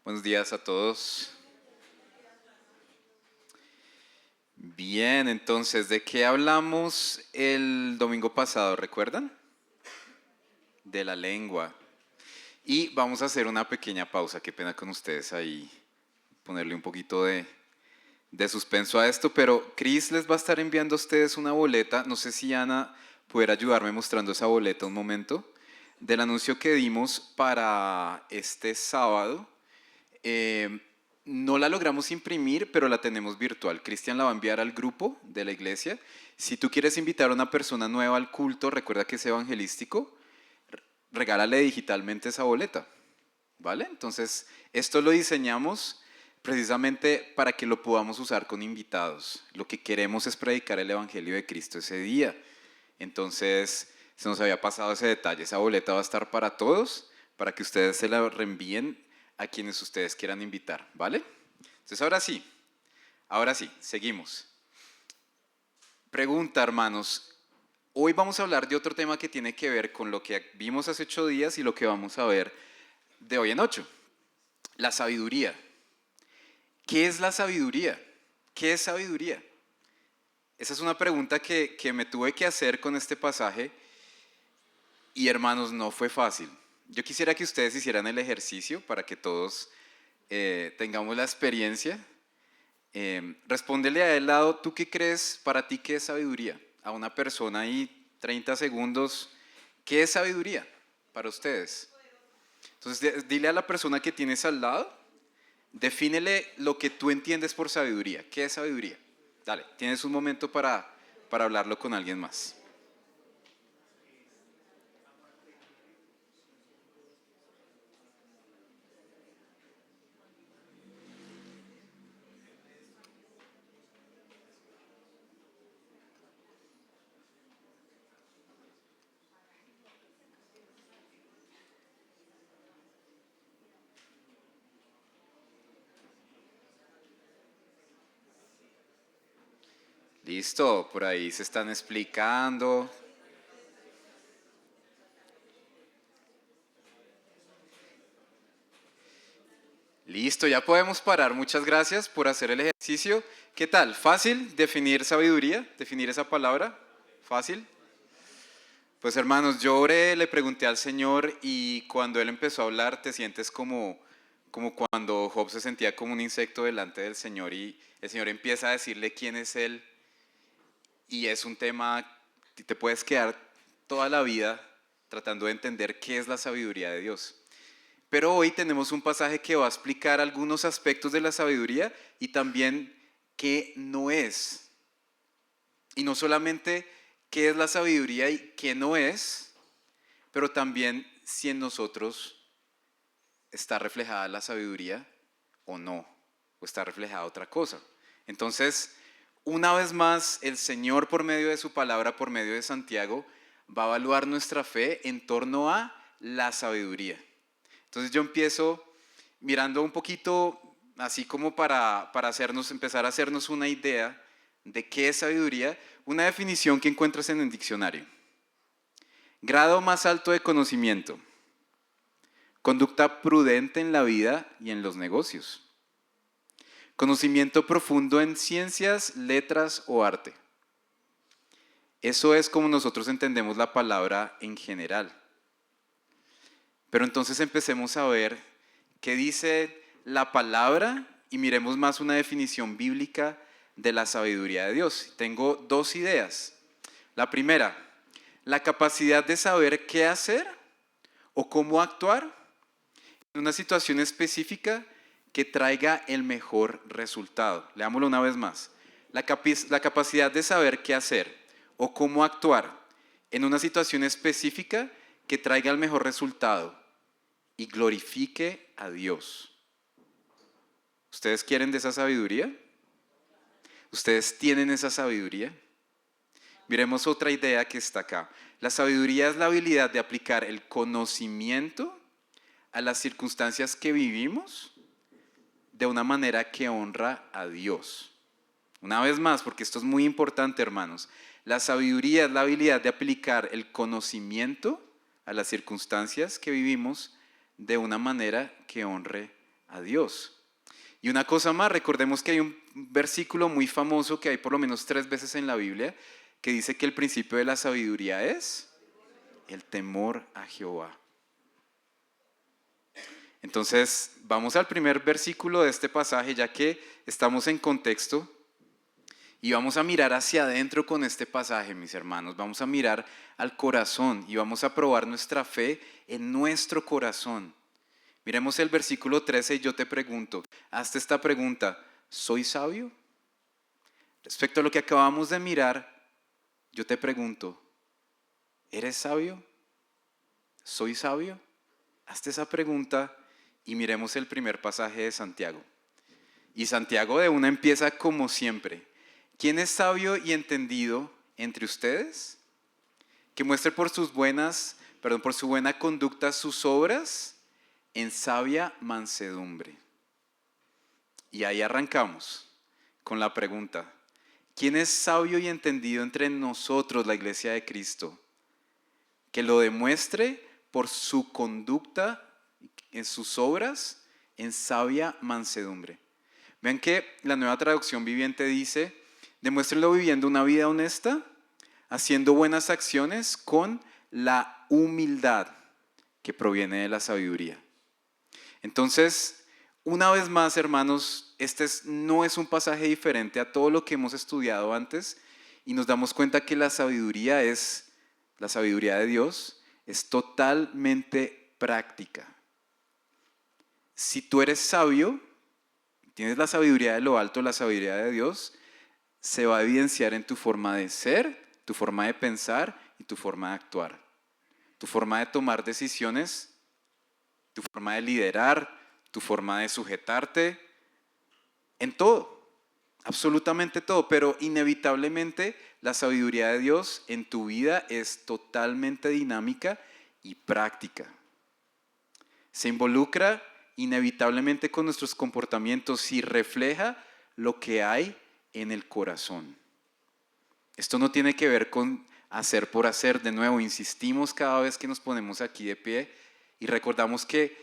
Buenos días a todos. Bien, entonces, ¿de qué hablamos el domingo pasado? ¿Recuerdan? De la lengua. Y vamos a hacer una pequeña pausa. Qué pena con ustedes ahí ponerle un poquito de suspenso a esto, pero Chris les va a estar enviando a ustedes una boleta. No sé si Ana pudiera ayudarme mostrando esa boleta un momento, del anuncio que dimos para este sábado. Eh, no la logramos imprimir, pero la tenemos virtual. Cristian la va a enviar al grupo de la iglesia. Si tú quieres invitar a una persona nueva al culto, recuerda que es evangelístico, regálale digitalmente esa boleta, ¿vale? Entonces, esto lo diseñamos precisamente para que lo podamos usar con invitados. Lo que queremos es predicar el evangelio de Cristo ese día. Entonces, se nos había pasado ese detalle. Esa boleta va a estar para todos, para que ustedes se la reenvíen a quienes ustedes quieran invitar, ¿vale? Entonces, ahora sí, seguimos. Pregunta, hermanos. Hoy vamos a hablar de otro tema que tiene que ver con lo que vimos hace 8 días y lo que vamos a ver de hoy en 8. La sabiduría. ¿Qué es la sabiduría? ¿Qué es sabiduría? Esa es una pregunta que me tuve que hacer con este pasaje y, hermanos, no fue fácil. Yo quisiera que ustedes hicieran el ejercicio para que todos tengamos la experiencia. Respóndele a el lado, ¿tú qué crees para ti qué es sabiduría? A una persona ahí, 30 segundos, ¿qué es sabiduría para ustedes? Entonces, dile a la persona que tienes al lado, defínele lo que tú entiendes por sabiduría. ¿Qué es sabiduría? Dale, tienes un momento para hablarlo con alguien más. Listo, por ahí se están explicando. Listo, ya podemos parar. Muchas gracias por hacer el ejercicio. ¿Qué tal? ¿Fácil definir sabiduría? ¿Definir esa palabra? ¿Fácil? Pues hermanos, yo oré, le pregunté al Señor y cuando Él empezó a hablar te sientes como cuando Job se sentía como un insecto delante del Señor y el Señor empieza a decirle quién es Él y es un tema, te puedes quedar toda la vida tratando de entender qué es la sabiduría de Dios. Pero hoy tenemos un pasaje que va a explicar algunos aspectos de la sabiduría y también qué no es. Y no solamente qué es la sabiduría y qué no es, pero también si en nosotros está reflejada la sabiduría o no, o está reflejada otra cosa. Entonces, una vez más, el Señor por medio de su palabra, por medio de Santiago, va a evaluar nuestra fe en torno a la sabiduría. Entonces yo empiezo mirando un poquito así como para empezar a hacernos una idea de qué es sabiduría, una definición que encuentras en el diccionario. Grado más alto de conocimiento. Conducta prudente en la vida y en los negocios. Conocimiento profundo en ciencias, letras o arte. Eso es como nosotros entendemos la palabra en general. Pero entonces empecemos a ver qué dice la palabra y miremos más una definición bíblica de la sabiduría de Dios. Tengo dos ideas. La primera, la capacidad de saber qué hacer o cómo actuar en una situación específica que traiga el mejor resultado. Leámoslo una vez más. La capacidad de saber qué hacer o cómo actuar en una situación específica que traiga el mejor resultado y glorifique a Dios. ¿Ustedes quieren de esa sabiduría? ¿Ustedes tienen esa sabiduría? Miremos otra idea que está acá. La sabiduría es la habilidad de aplicar el conocimiento a las circunstancias que vivimos de una manera que honra a Dios. Una vez más, porque esto es muy importante, hermanos. La sabiduría es la habilidad de aplicar el conocimiento a las circunstancias que vivimos de una manera que honre a Dios. Y una cosa más, recordemos que hay un versículo muy famoso que hay por lo menos 3 veces en la Biblia que dice que el principio de la sabiduría es el temor a Jehová. Entonces, vamos al primer versículo de este pasaje, ya que estamos en contexto, y vamos a mirar hacia adentro con este pasaje, mis hermanos. Vamos a mirar al corazón y vamos a probar nuestra fe en nuestro corazón. Miremos el versículo 13 y yo te pregunto, hazte esta pregunta, ¿soy sabio? Respecto a lo que acabamos de mirar, yo te pregunto, ¿eres sabio? ¿Soy sabio? Hazte esa pregunta y miremos el primer pasaje de Santiago. Y Santiago de una empieza como siempre. ¿Quién es sabio y entendido entre ustedes? Que muestre por su buena conducta sus obras en sabia mansedumbre. Y ahí arrancamos con la pregunta. ¿Quién es sabio y entendido entre nosotros, la iglesia de Cristo? Que lo demuestre por su conducta en sus obras en sabia mansedumbre. Vean que la Nueva Traducción Viviente dice, demuéstrenlo viviendo una vida honesta, haciendo buenas acciones con la humildad que proviene de la sabiduría. Entonces, una vez más, hermanos, no es un pasaje diferente a todo lo que hemos estudiado antes y nos damos cuenta que la sabiduría de Dios es totalmente práctica. Si tú eres sabio, tienes la sabiduría de lo alto, la sabiduría de Dios, se va a evidenciar en tu forma de ser, tu forma de pensar y tu forma de actuar. Tu forma de tomar decisiones, tu forma de liderar, tu forma de sujetarte, en todo, absolutamente todo, pero inevitablemente la sabiduría de Dios en tu vida es totalmente dinámica y práctica. Se involucra inevitablemente con nuestros comportamientos y refleja lo que hay en el corazón. Esto no tiene que ver con hacer por hacer. De nuevo, insistimos cada vez que nos ponemos aquí de pie y recordamos que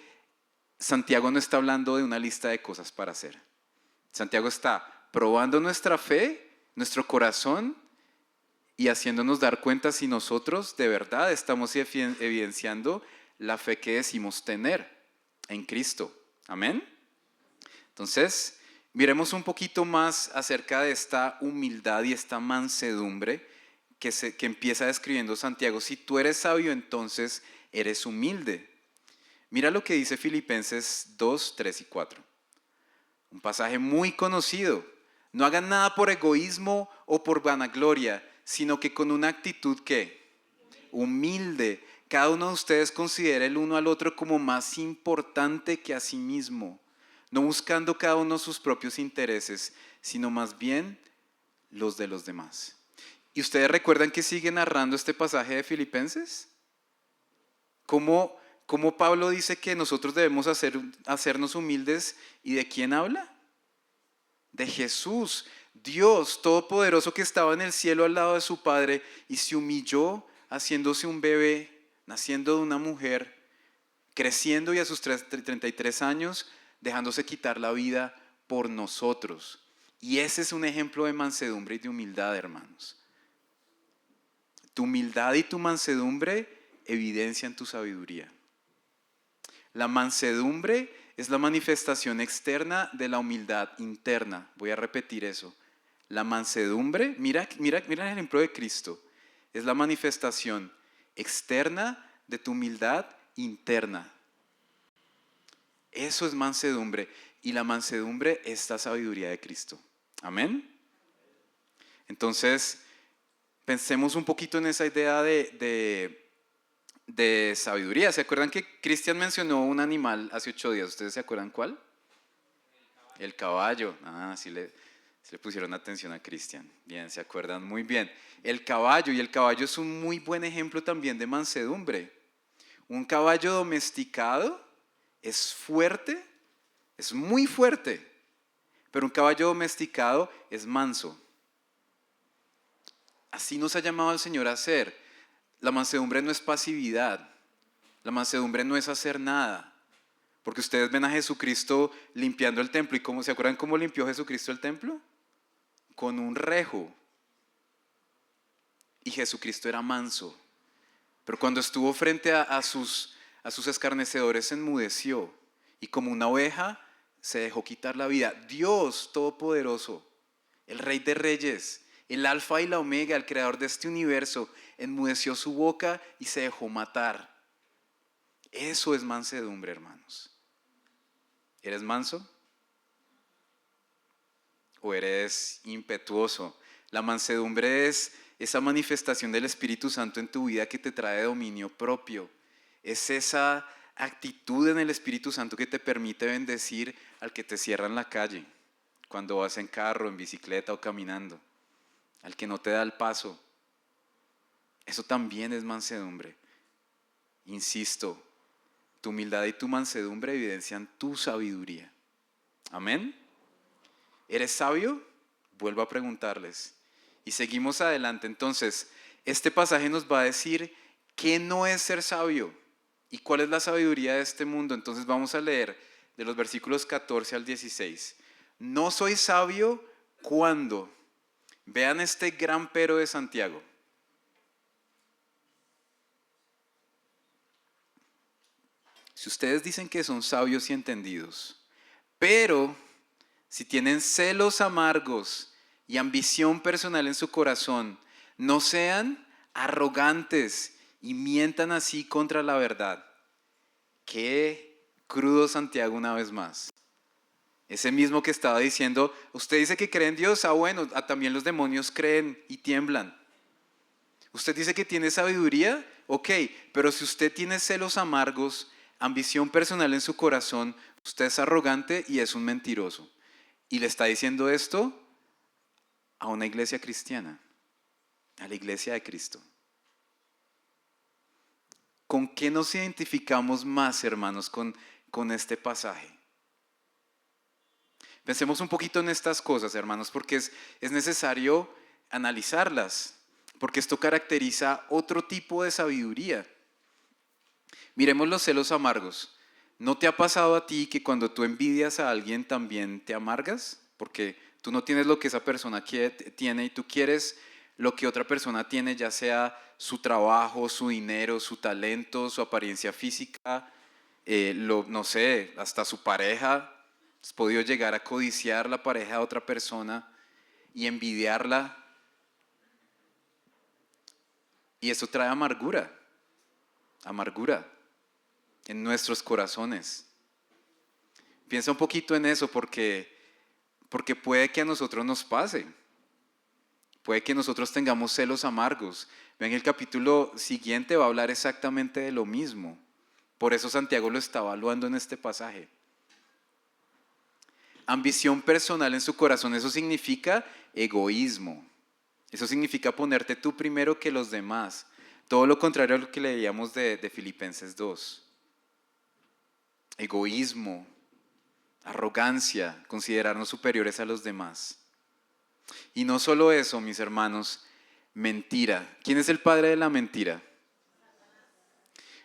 Santiago no está hablando de una lista de cosas para hacer. Santiago está probando nuestra fe, nuestro corazón y haciéndonos dar cuenta si nosotros de verdad estamos evidenciando la fe que decimos tener en Cristo. Amén. Entonces, miremos un poquito más acerca de esta humildad y esta mansedumbre que empieza describiendo Santiago. Si tú eres sabio, entonces eres humilde. Mira lo que dice Filipenses 2, 3 y 4. Un pasaje muy conocido. No hagan nada por egoísmo o por vanagloria, sino que con una actitud ¿qué? Humilde. Cada uno de ustedes considera el uno al otro como más importante que a sí mismo, no buscando cada uno sus propios intereses, sino más bien los de los demás. ¿Y ustedes recuerdan que sigue narrando este pasaje de Filipenses? ¿Cómo Pablo dice que nosotros debemos hacernos humildes? ¿Y de quién habla? De Jesús, Dios Todopoderoso que estaba en el cielo al lado de su Padre y se humilló haciéndose un bebé, naciendo de una mujer, creciendo y a sus 33 años dejándose quitar la vida por nosotros. Y ese es un ejemplo de mansedumbre y de humildad, hermanos. Tu humildad y tu mansedumbre evidencian tu sabiduría. La mansedumbre es la manifestación externa de la humildad interna. Voy a repetir eso. La mansedumbre, mira el ejemplo de Cristo, es la manifestación externa de tu humildad interna. Eso es mansedumbre. Y la mansedumbre es la sabiduría de Cristo. Amén. Entonces, pensemos un poquito en esa idea de sabiduría. ¿Se acuerdan que Cristian mencionó un animal hace 8 días? ¿Ustedes se acuerdan cuál? El caballo. Sí le pusieron atención a Cristian. Bien, se acuerdan muy bien. El caballo, y el caballo es un muy buen ejemplo también de mansedumbre. Un caballo domesticado es fuerte, es muy fuerte, pero un caballo domesticado es manso. Así nos ha llamado el Señor a ser. La mansedumbre no es pasividad, la mansedumbre no es hacer nada, Porque ustedes ven a Jesucristo limpiando el templo. ¿Y cómo, se acuerdan cómo limpió Jesucristo el templo? Con un rejo. Y Jesucristo era manso. Pero cuando estuvo frente a sus escarnecedores se enmudeció. Y como una oveja se dejó quitar la vida. Dios Todopoderoso, el Rey de Reyes, el Alfa y la Omega, el Creador de este universo, enmudeció su boca y se dejó matar. Eso es mansedumbre, hermanos. ¿Eres manso? ¿O eres impetuoso? La mansedumbre es esa manifestación del Espíritu Santo en tu vida que te trae dominio propio. Es esa actitud en el Espíritu Santo que te permite bendecir al que te cierra en la calle, cuando vas en carro, en bicicleta o caminando, al que no te da el paso. Eso también es mansedumbre. Insisto, tu humildad y tu mansedumbre evidencian tu sabiduría. Amén. ¿Eres sabio? Vuelvo a preguntarles. Y seguimos adelante. Entonces, este pasaje nos va a decir qué no es ser sabio y cuál es la sabiduría de este mundo. Entonces vamos a leer de los versículos 14 al 16. No soy sabio cuando. Vean este gran pero de Santiago. Si ustedes dicen que son sabios y entendidos, pero si tienen celos amargos y ambición personal en su corazón, no sean arrogantes y mientan así contra la verdad. Qué crudo Santiago una vez más. Ese mismo que estaba diciendo, usted dice que cree en Dios, bueno, también los demonios creen y tiemblan. Usted dice que tiene sabiduría, ok, pero si usted tiene celos amargos, ambición personal en su corazón, usted es arrogante y es un mentiroso. Y le está diciendo esto a una iglesia cristiana, a la iglesia de Cristo. ¿Con qué nos identificamos más, hermanos, con este pasaje? Pensemos un poquito en estas cosas, hermanos, porque es necesario analizarlas, porque esto caracteriza otro tipo de sabiduría. Miremos los celos amargos. ¿No te ha pasado a ti que cuando tú envidias a alguien también te amargas? Porque tú no tienes lo que esa persona tiene y tú quieres lo que otra persona tiene, ya sea su trabajo, su dinero, su talento, su apariencia física, no sé, hasta su pareja. Has podido llegar a codiciar la pareja de otra persona y envidiarla. Y eso trae amargura en nuestros corazones. Piensa un poquito en eso porque puede que a nosotros nos pase. Puede que nosotros tengamos celos amargos. Ven, el capítulo siguiente va a hablar exactamente de lo mismo. Por eso Santiago lo está evaluando en este pasaje. Ambición personal en su corazón, eso significa egoísmo. Eso significa ponerte tú primero que los demás. Todo lo contrario a lo que leíamos de Filipenses 2. Egoísmo, arrogancia, considerarnos superiores a los demás. Y no solo eso, mis hermanos, mentira. ¿Quién es el padre de la mentira?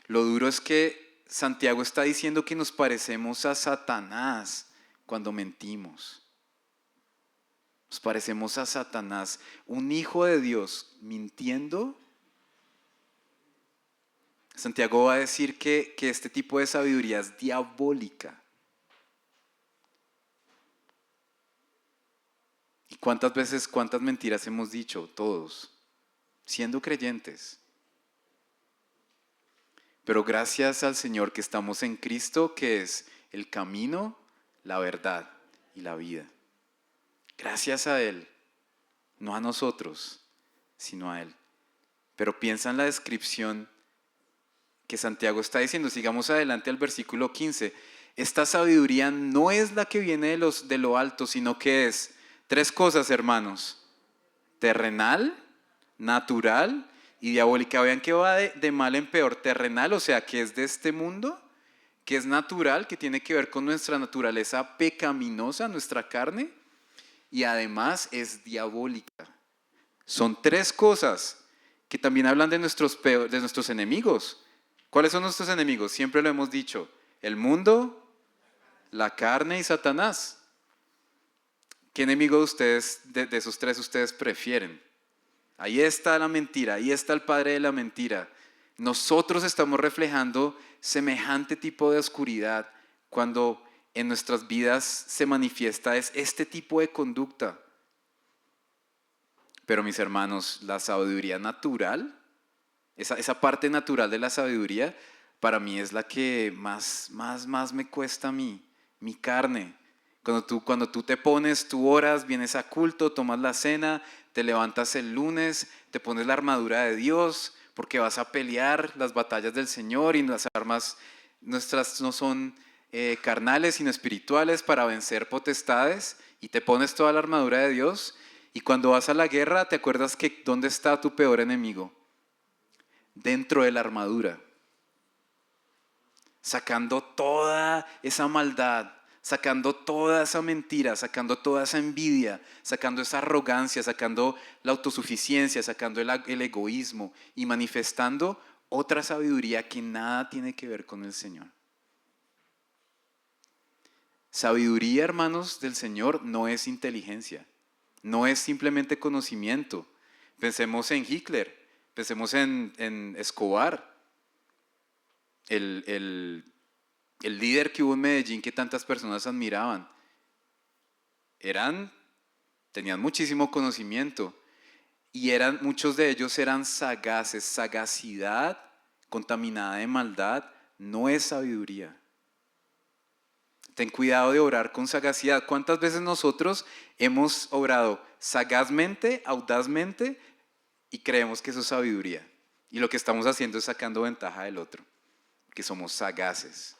Lo duro es que Santiago está diciendo que nos parecemos a Satanás cuando mentimos. Nos parecemos a Satanás, un hijo de Dios mintiendo. Santiago va a decir que este tipo de sabiduría es diabólica. ¿Y cuántas mentiras hemos dicho todos, siendo creyentes? Pero gracias al Señor que estamos en Cristo, que es el camino, la verdad y la vida. Gracias a Él, no a nosotros, sino a Él. Pero piensa en la descripción que Santiago está diciendo. Sigamos adelante al versículo 15. Esta sabiduría no es la que viene de lo alto, sino que es tres cosas, hermanos: terrenal, natural y diabólica. Vean que va de mal en peor. Terrenal, o sea, que es de este mundo, que es natural, que tiene que ver con nuestra naturaleza pecaminosa, nuestra carne, y además es diabólica. Son tres cosas que también hablan de nuestros enemigos. ¿Cuáles son nuestros enemigos? Siempre lo hemos dicho: el mundo, la carne y Satanás. ¿Qué enemigo de ustedes, de esos tres, ustedes prefieren? Ahí está la mentira, ahí está el padre de la mentira. Nosotros estamos reflejando semejante tipo de oscuridad cuando en nuestras vidas se manifiesta este tipo de conducta. Pero mis hermanos, la sabiduría natural, esa parte natural de la sabiduría, para mí es la que más me cuesta a mí, mi carne. Cuando tú te pones, tú oras, vienes a culto, tomas la cena, te levantas el lunes, te pones la armadura de Dios, porque vas a pelear las batallas del Señor y las armas nuestras no son carnales, sino espirituales para vencer potestades, y te pones toda la armadura de Dios. Y cuando vas a la guerra, te acuerdas que ¿dónde está tu peor enemigo? Dentro de la armadura, sacando toda esa maldad, sacando toda esa mentira, sacando toda esa envidia, sacando esa arrogancia, sacando la autosuficiencia, sacando el egoísmo y manifestando otra sabiduría que nada tiene que ver con el Señor. Sabiduría, hermanos, del Señor no es inteligencia, no es simplemente conocimiento. Pensemos en Hitler, pensemos en Escobar, el líder que hubo en Medellín que tantas personas admiraban. Tenían muchísimo conocimiento y muchos de ellos eran sagaces. Sagacidad contaminada de maldad no es sabiduría. Ten cuidado de obrar con sagacidad. ¿Cuántas veces nosotros hemos obrado sagazmente, audazmente y creemos que eso es sabiduría? Y lo que estamos haciendo es sacando ventaja del otro, que somos sagaces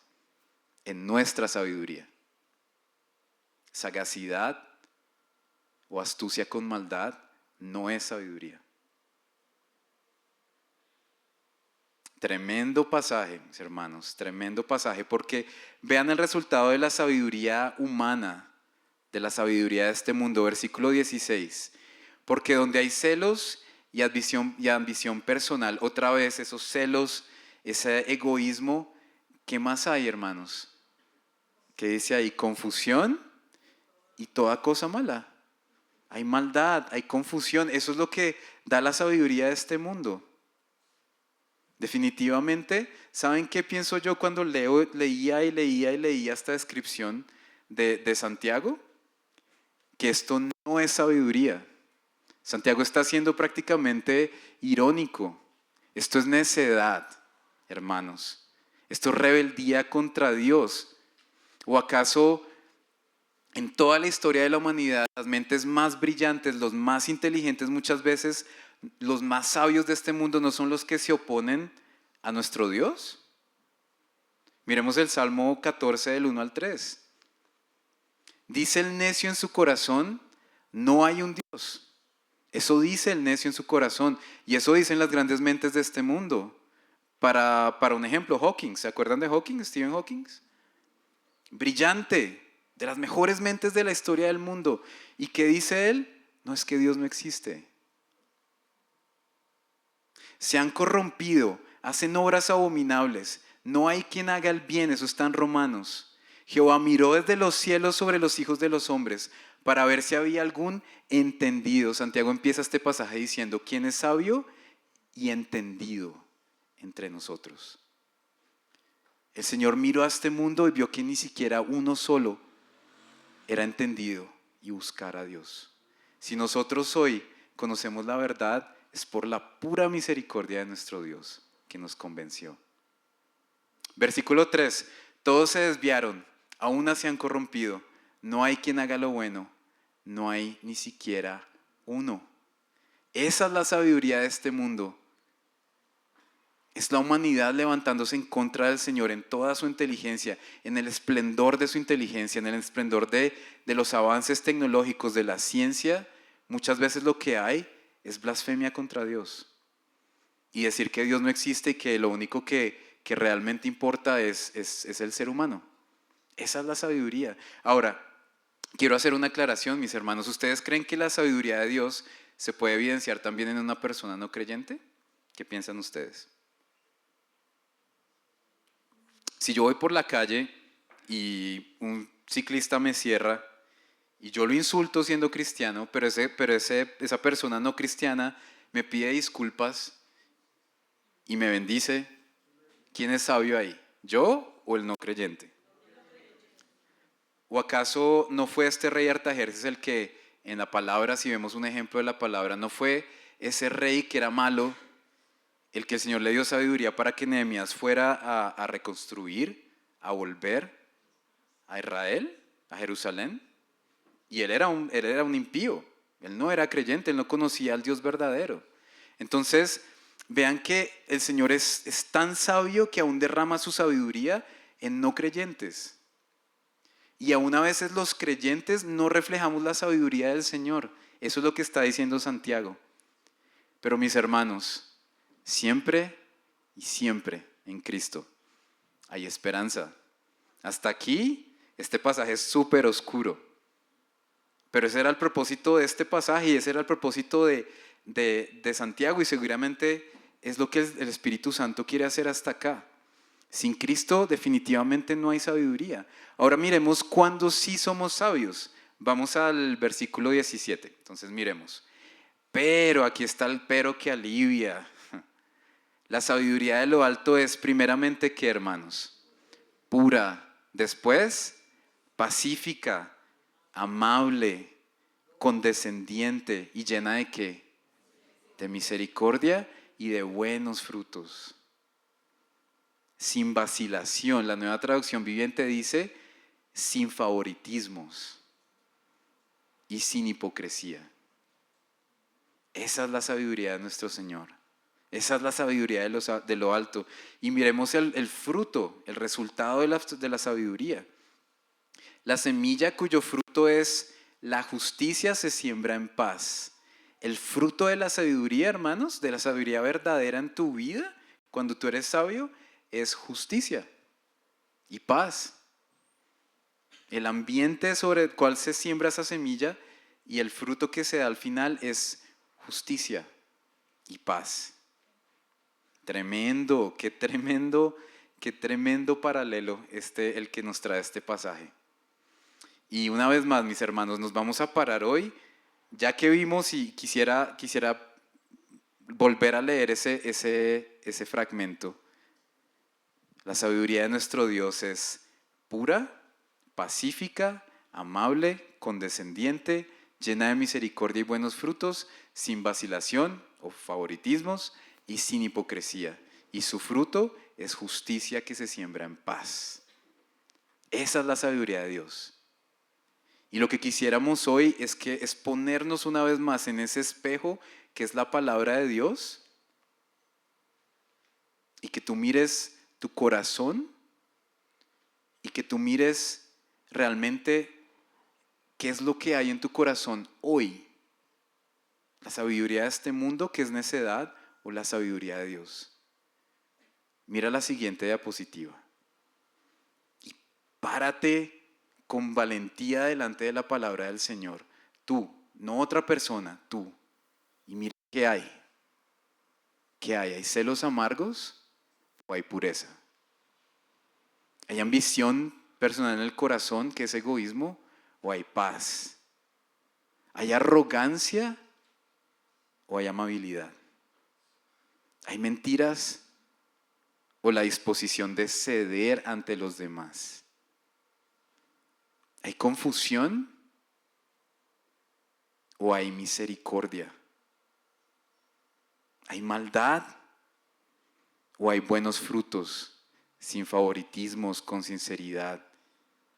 en nuestra sabiduría. Sagacidad o astucia con maldad no es sabiduría. Tremendo pasaje, mis hermanos, tremendo pasaje, porque vean el resultado de la sabiduría humana, de la sabiduría de este mundo, versículo 16. Porque donde hay celos y ambición personal, otra vez esos celos, ese egoísmo, ¿qué más hay, hermanos? ¿Qué dice ahí? Confusión y toda cosa mala. Hay maldad, hay confusión, eso es lo que da la sabiduría de este mundo. Definitivamente, ¿saben qué pienso yo cuando leía esta descripción de Santiago? Que esto no es sabiduría. Santiago está siendo prácticamente irónico. Esto es necedad, hermanos. Esto es rebeldía contra Dios. ¿O acaso en toda la historia de la humanidad, las mentes más brillantes, los más inteligentes, muchas veces los más sabios de este mundo no son los que se oponen a nuestro Dios? Miremos el Salmo 14 del 1 al 3. Dice el necio en su corazón, no hay un Dios. Eso dice el necio en su corazón y eso dicen las grandes mentes de este mundo. Para un ejemplo, Hawking, ¿se acuerdan de Hawking, Stephen Hawking? Brillante, de las mejores mentes de la historia del mundo. ¿Y qué dice él? No, es que Dios no existe. Se han corrompido, hacen obras abominables. No hay quien haga el bien, eso está en Romanos. Jehová miró desde los cielos sobre los hijos de los hombres para ver si había algún entendido. Santiago empieza este pasaje diciendo, ¿quién es sabio y entendido entre nosotros? El Señor miró a este mundo y vio que ni siquiera uno solo era entendido y buscar a Dios. Si nosotros hoy conocemos la verdad, es por la pura misericordia de nuestro Dios que nos convenció. Versículo 3. Todos se desviaron, aún se han corrompido. No hay quien haga lo bueno, no hay ni siquiera uno. Esa es la sabiduría de este mundo. Es la humanidad levantándose en contra del Señor en toda su inteligencia, en el esplendor de su inteligencia, en el esplendor de los avances tecnológicos, de la ciencia. Muchas veces lo que hay es blasfemia contra Dios. Y decir que Dios no existe y que lo único que realmente importa es el ser humano. Esa es la sabiduría. Ahora, quiero hacer una aclaración, mis hermanos. ¿Ustedes creen que la sabiduría de Dios se puede evidenciar también en una persona no creyente? ¿Qué piensan ustedes? Si yo voy por la calle y un ciclista me cierra y yo lo insulto siendo cristiano, pero esa persona no cristiana me pide disculpas y me bendice. ¿Quién es sabio ahí? ¿Yo o el no creyente? ¿O acaso no fue este rey Artajerjes el que en la palabra, si vemos un ejemplo de la palabra, no fue ese rey que era malo, el que el Señor le dio sabiduría para que Nehemías fuera a reconstruir, a volver a Israel, a Jerusalén? Y él era un impío, él no era creyente, él no conocía al Dios verdadero. Entonces, vean que el Señor es tan sabio que aún derrama su sabiduría en no creyentes. Y aún a veces los creyentes no reflejamos la sabiduría del Señor. Eso es lo que está diciendo Santiago. Pero mis hermanos, siempre y siempre en Cristo hay esperanza. Hasta aquí, este pasaje es súper oscuro. Pero ese era el propósito de este pasaje y ese era el propósito de Santiago y seguramente es lo que el Espíritu Santo quiere hacer hasta acá. Sin Cristo definitivamente no hay sabiduría. Ahora miremos cuándo sí somos sabios. Vamos al versículo 17. Entonces miremos. Pero, aquí está el pero que alivia. La sabiduría de lo alto es primeramente, ¿qué, hermanos? Pura. Después, pacífica, amable, condescendiente y llena de ¿qué? De misericordia y de buenos frutos. Sin vacilación. La Nueva Traducción Viviente dice sin favoritismos y sin hipocresía. Esa es la sabiduría de nuestro Señor. Esa es la sabiduría de lo alto. Y miremos el fruto, el resultado de la sabiduría. La semilla cuyo fruto es la justicia se siembra en paz. El fruto de la sabiduría, hermanos, de la sabiduría verdadera en tu vida, cuando tú eres sabio, es justicia y paz. El ambiente sobre el cual se siembra esa semilla y el fruto que se da al final es justicia y paz. Tremendo, qué tremendo paralelo el que nos trae este pasaje. Y una vez más, mis hermanos, nos vamos a parar hoy, ya que vimos y quisiera volver a leer ese fragmento. La sabiduría de nuestro Dios es pura, pacífica, amable, condescendiente, llena de misericordia y buenos frutos, sin vacilación o favoritismos y sin hipocresía. Y su fruto es justicia que se siembra en paz. Esa es la sabiduría de Dios. Y lo que quisiéramos hoy es ponernos una vez más en ese espejo que es la palabra de Dios y que tú mires tu corazón y que tú mires realmente qué es lo que hay en tu corazón hoy. La sabiduría de este mundo que es necedad o la sabiduría de Dios. Mira la siguiente diapositiva. Y párate con valentía delante de la palabra del Señor. Tú, no otra persona, tú. Y mira qué hay. ¿Qué hay? ¿Hay celos amargos o hay pureza? ¿Hay ambición personal en el corazón que es egoísmo o hay paz? ¿Hay arrogancia o hay amabilidad? ¿Hay mentiras o la disposición de ceder ante los demás? ¿Hay confusión o hay misericordia? ¿Hay maldad o hay buenos frutos, sin favoritismos, con sinceridad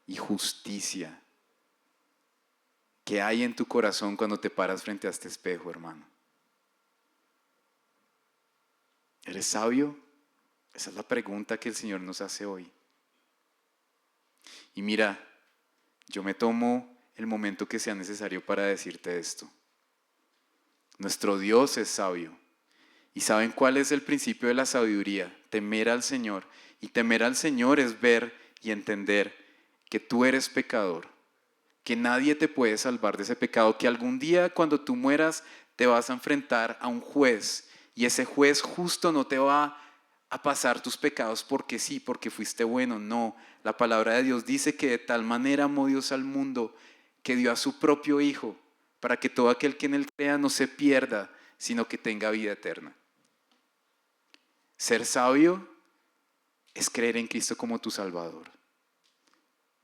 y justicia? ¿Qué hay en tu corazón cuando te paras frente a este espejo, hermano? ¿Eres sabio? Esa es la pregunta que el Señor nos hace hoy. Y mira, yo me tomo el momento que sea necesario para decirte esto. Nuestro Dios es sabio. ¿Y saben cuál es el principio de la sabiduría? Temer al Señor. Y temer al Señor es ver y entender que tú eres pecador, que nadie te puede salvar de ese pecado, que algún día cuando tú mueras te vas a enfrentar a un juez y ese juez justo no te va a pasar tus pecados porque sí, porque fuiste bueno, no. La palabra de Dios dice que de tal manera amó Dios al mundo que dio a su propio Hijo para que todo aquel que en él crea no se pierda, sino que tenga vida eterna. Ser sabio es creer en Cristo como tu Salvador.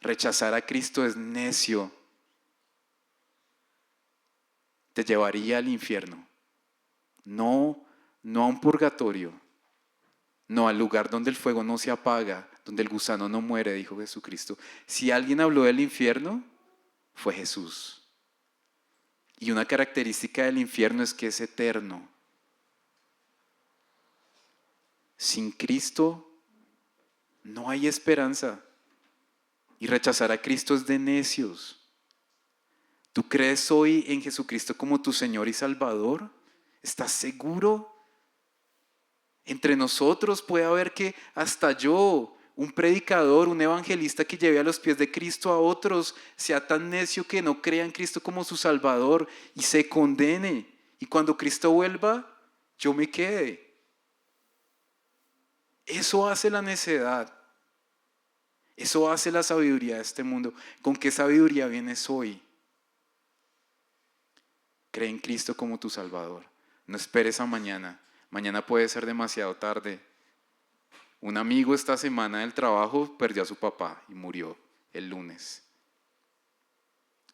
Rechazar a Cristo es necio. Te llevaría al infierno. No a un purgatorio. No al lugar donde el fuego no se apaga, donde el gusano no muere, dijo Jesucristo. Si alguien habló del infierno, fue Jesús. Y una característica del infierno es que es eterno. Sin Cristo no hay esperanza. Y rechazar a Cristo es de necios. ¿Tú crees hoy en Jesucristo como tu Señor y Salvador? ¿Estás seguro? Entre nosotros puede haber que hasta yo, un predicador, un evangelista que lleve a los pies de Cristo a otros, sea tan necio que no crea en Cristo como su Salvador y se condene. Y cuando Cristo vuelva, yo me quede. Eso hace la necedad. Eso hace la sabiduría de este mundo. ¿Con qué sabiduría vienes hoy? Cree en Cristo como tu Salvador. No esperes a mañana. Mañana puede ser demasiado tarde. Un amigo esta semana del trabajo perdió a su papá y murió el lunes.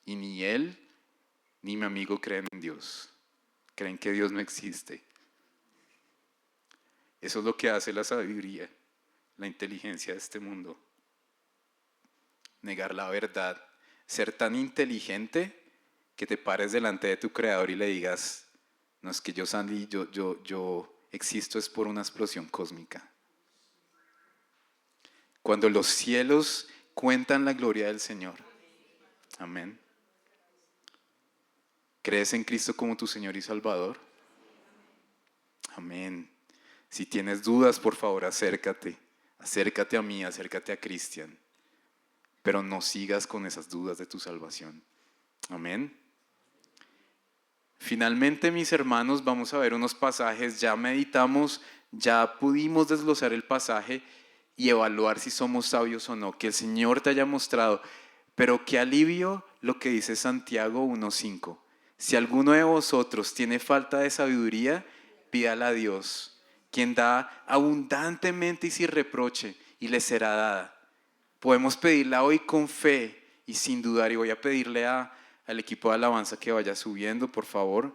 Y ni él ni mi amigo creen en Dios. Creen que Dios no existe. Eso es lo que hace la sabiduría, la inteligencia de este mundo. Negar la verdad. Ser tan inteligente que te pares delante de tu Creador y le digas: no, es que yo salí, yo existo es por una explosión cósmica. Cuando los cielos cuentan la gloria del Señor. Amén. ¿Crees en Cristo como tu Señor y Salvador? Amén. Si tienes dudas, por favor, acércate. Acércate a mí, acércate a Cristian. Pero no sigas con esas dudas de tu salvación. Amén. Finalmente, mis hermanos, vamos a ver unos pasajes. Ya meditamos, ya pudimos desglosar el pasaje y evaluar si somos sabios o no. Que el Señor te haya mostrado. Pero qué alivio lo que dice Santiago 1:5. Si alguno de vosotros tiene falta de sabiduría, pídala a Dios, quien da abundantemente y sin reproche, y le será dada. Podemos pedirla hoy con fe y sin dudar. Y voy a pedirle al equipo de alabanza que vaya subiendo, por favor.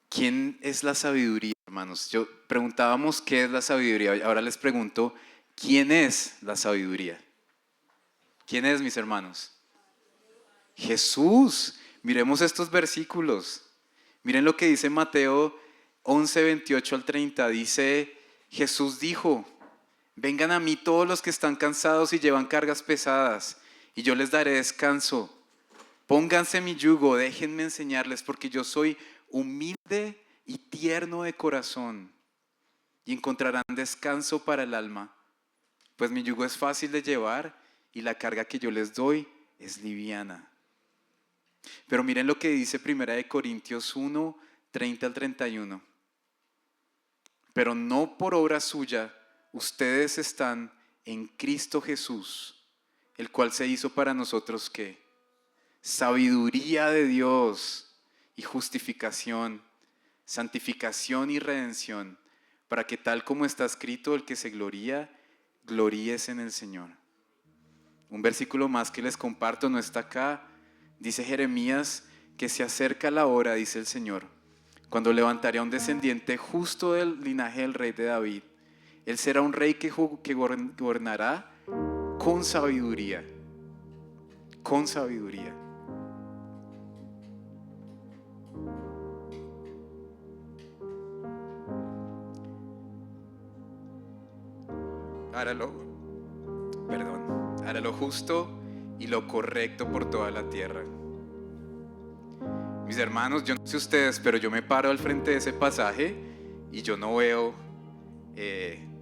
¿Quién es la sabiduría, hermanos? Yo preguntábamos qué es la sabiduría. Ahora les pregunto, ¿quién es la sabiduría? ¿Quién es, mis hermanos? Jesús. Miremos estos versículos. Miren lo que dice Mateo 11:28-30. Dice: Jesús dijo: vengan a mí todos los que están cansados y llevan cargas pesadas, y yo les daré descanso. Pónganse mi yugo, déjenme enseñarles, porque yo soy humilde y tierno de corazón, y encontrarán descanso para el alma, pues mi yugo es fácil de llevar y la carga que yo les doy es liviana. Pero miren lo que dice 1 Corintios 1:30-31. Pero no por obra suya, ustedes están en Cristo Jesús, el cual se hizo para nosotros ¿qué? Sabiduría de Dios y justificación, santificación y redención, para que tal como está escrito, el que se gloría, gloríese en el Señor. Un versículo más que les comparto, no está acá. Dice Jeremías que se acerca la hora, dice el Señor, cuando levantaré a un descendiente justo del linaje del rey de David. Él será un rey que gobernará con sabiduría. Con sabiduría. Hará lo justo y lo correcto por toda la tierra. Mis hermanos, yo no sé ustedes, pero yo me paro al frente de ese pasaje y yo no veo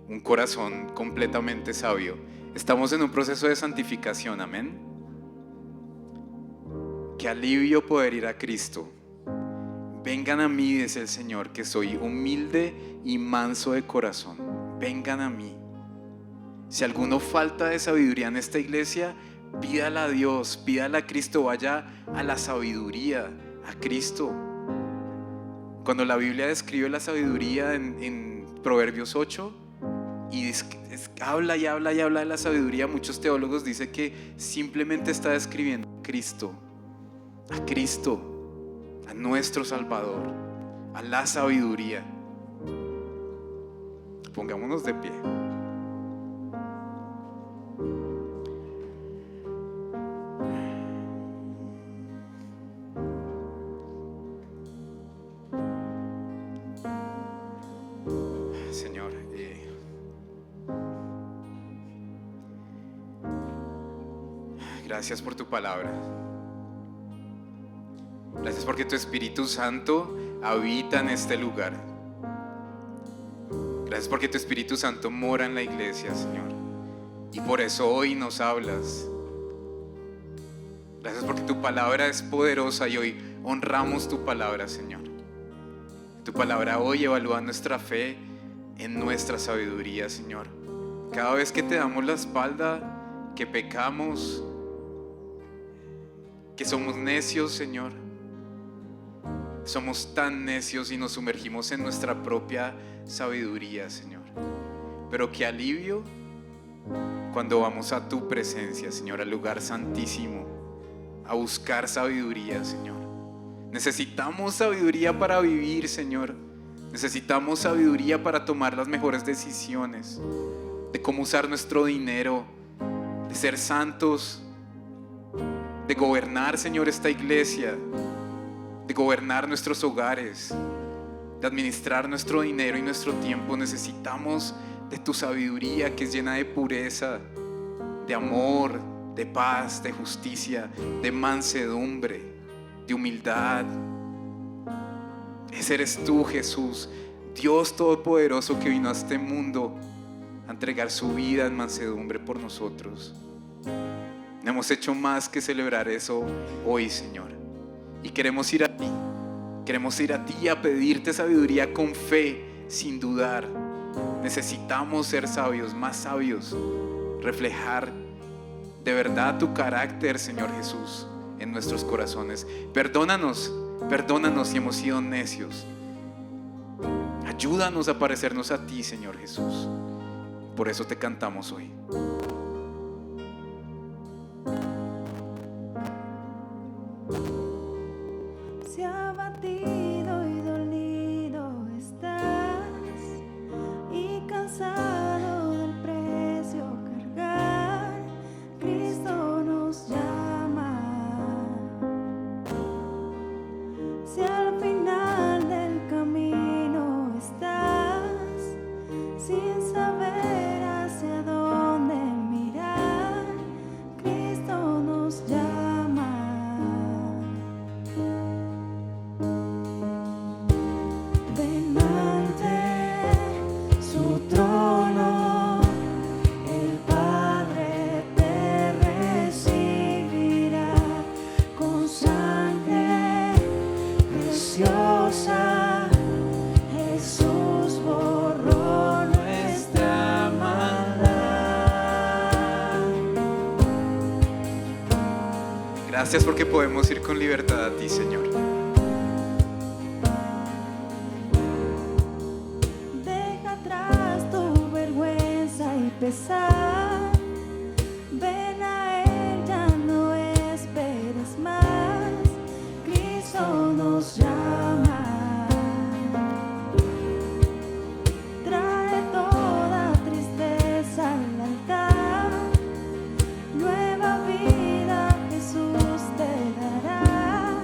un corazón completamente sabio. Estamos en un proceso de santificación, amén. qué alivio poder ir a Cristo. Vengan a mí, dice el Señor, que soy humilde y manso de corazón. Vengan a mí. Si alguno falta de sabiduría en esta iglesia, pídala a Dios, pídala a Cristo, vaya a la sabiduría, a Cristo. Cuando la Biblia describe la sabiduría en Proverbios 8 y habla y habla y habla de la sabiduría, muchos teólogos dicen que simplemente está describiendo a Cristo, a nuestro Salvador, a la sabiduría. Pongámonos de pie. Señor, gracias por tu palabra. Gracias porque tu Espíritu Santo habita en este lugar. Gracias porque tu Espíritu Santo mora en la iglesia, Señor. Y por eso hoy nos hablas. Gracias porque tu palabra es poderosa y hoy honramos tu palabra, Señor. Tu palabra hoy evalúa nuestra fe en nuestra sabiduría, Señor. Cada vez que te damos la espalda, que pecamos, que somos necios, Señor. Somos tan necios y nos sumergimos en nuestra propia sabiduría, Señor. Pero qué alivio cuando vamos a tu presencia, Señor, al lugar santísimo, a buscar sabiduría, Señor. Necesitamos sabiduría para vivir, Señor. Necesitamos sabiduría para tomar las mejores decisiones, de cómo usar nuestro dinero, de ser santos, de gobernar, Señor, esta iglesia, de gobernar nuestros hogares, de administrar nuestro dinero y nuestro tiempo. Necesitamos de tu sabiduría que es llena de pureza, de amor, de paz, de justicia, de mansedumbre, de humildad. Ese eres tú, Jesús, Dios Todopoderoso, que vino a este mundo a entregar su vida en mansedumbre por nosotros. No hemos hecho más que celebrar eso hoy, Señor. Y queremos ir a ti. Queremos ir a ti a pedirte sabiduría con fe, sin dudar. Necesitamos ser sabios, más sabios. Reflejar de verdad tu carácter, Señor Jesús, en nuestros corazones. Perdónanos si hemos sido necios. Ayúdanos a parecernos a ti, Señor Jesús. Por eso te cantamos hoy. Si abatido y dolido estás y cansado del precio cargar, Cristo nos llama. Si al final del camino estás sin saber hacia dónde mirar, Cristo nos llama. Ven ante su trono, el Padre te recibirá con sangre preciosa. Jesús borró nuestra maldad. Gracias porque podemos ir con libertad a ti, Señor. Deja atrás tu vergüenza y pesar. Ven a Él, ya no esperes más. Cristo nos llama. Trae toda tristeza al altar. Nueva vida Jesús te dará.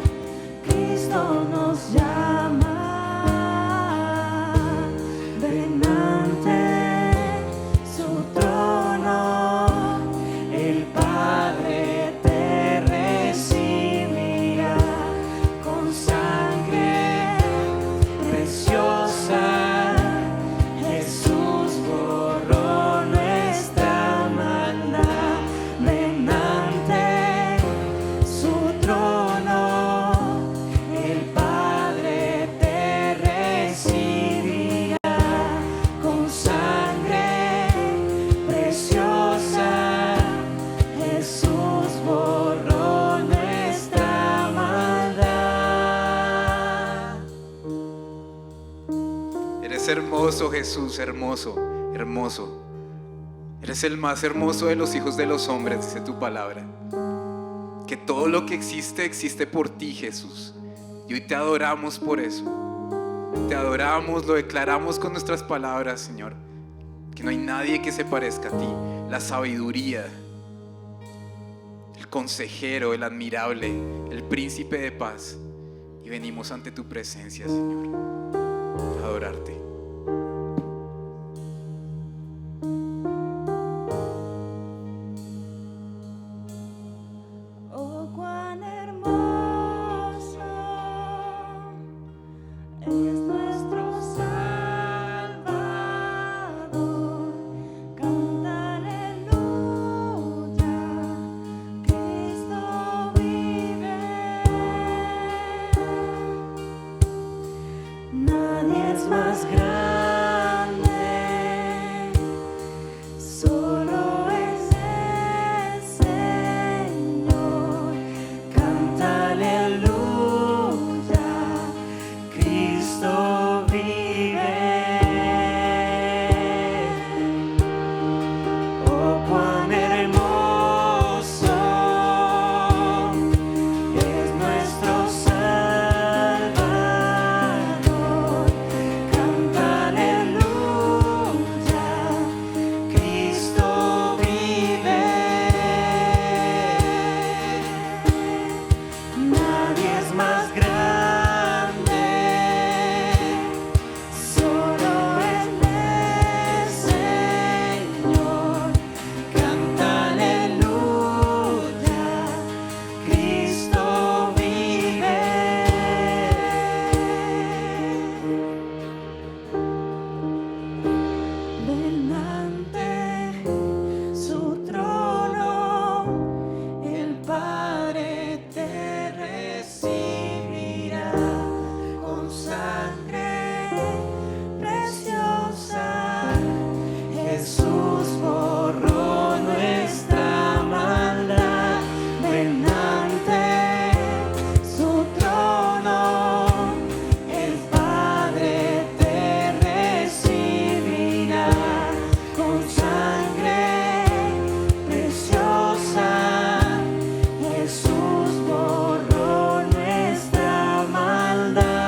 Eres hermoso, Jesús, hermoso, hermoso. Eres el más hermoso de los hijos de los hombres, dice tu palabra. Que todo lo que existe, existe por ti, Jesús. Y hoy te adoramos por eso. Te adoramos, lo declaramos con nuestras palabras, Señor. Que no hay nadie que se parezca a ti. La sabiduría, el consejero, el admirable, el príncipe de paz. Y venimos ante tu presencia, Señor, a adorarte. Oh, cuán hermoso es nuestro Salvador. Canta aleluya, Cristo vive. Nadie es más grande, solo es el Señor. Canta aleluya, Cristo vive. Oh, cuán hermoso es nuestro Salvador. Canta aleluya, Cristo vive. Nadie es más grande, solo es el Señor. Canta aleluya, Cristo vive. Delante su trono, el Padre te recibirá con sangre preciosa. Jesús borró nuestra maldad. Delante su trono, el Padre te recibirá con sangre preciosa. Jesús borró nuestra maldad.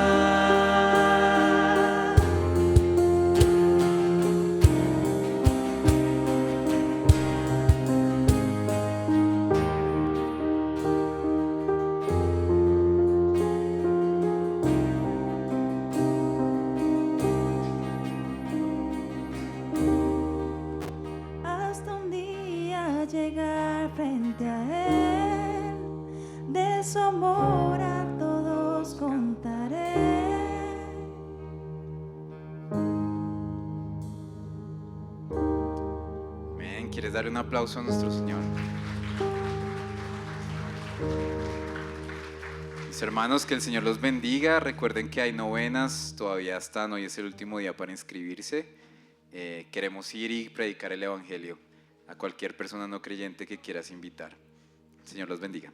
Hasta un día llegar frente a Él, de su amor a todos contaré. Amén. ¿Quieres darle un aplauso a nuestro Señor? Mis hermanos, que el Señor los bendiga. Recuerden que hay novenas, todavía están, hoy es el último día para inscribirse. Queremos ir y predicar el Evangelio a cualquier persona no creyente que quieras invitar. El Señor los bendiga.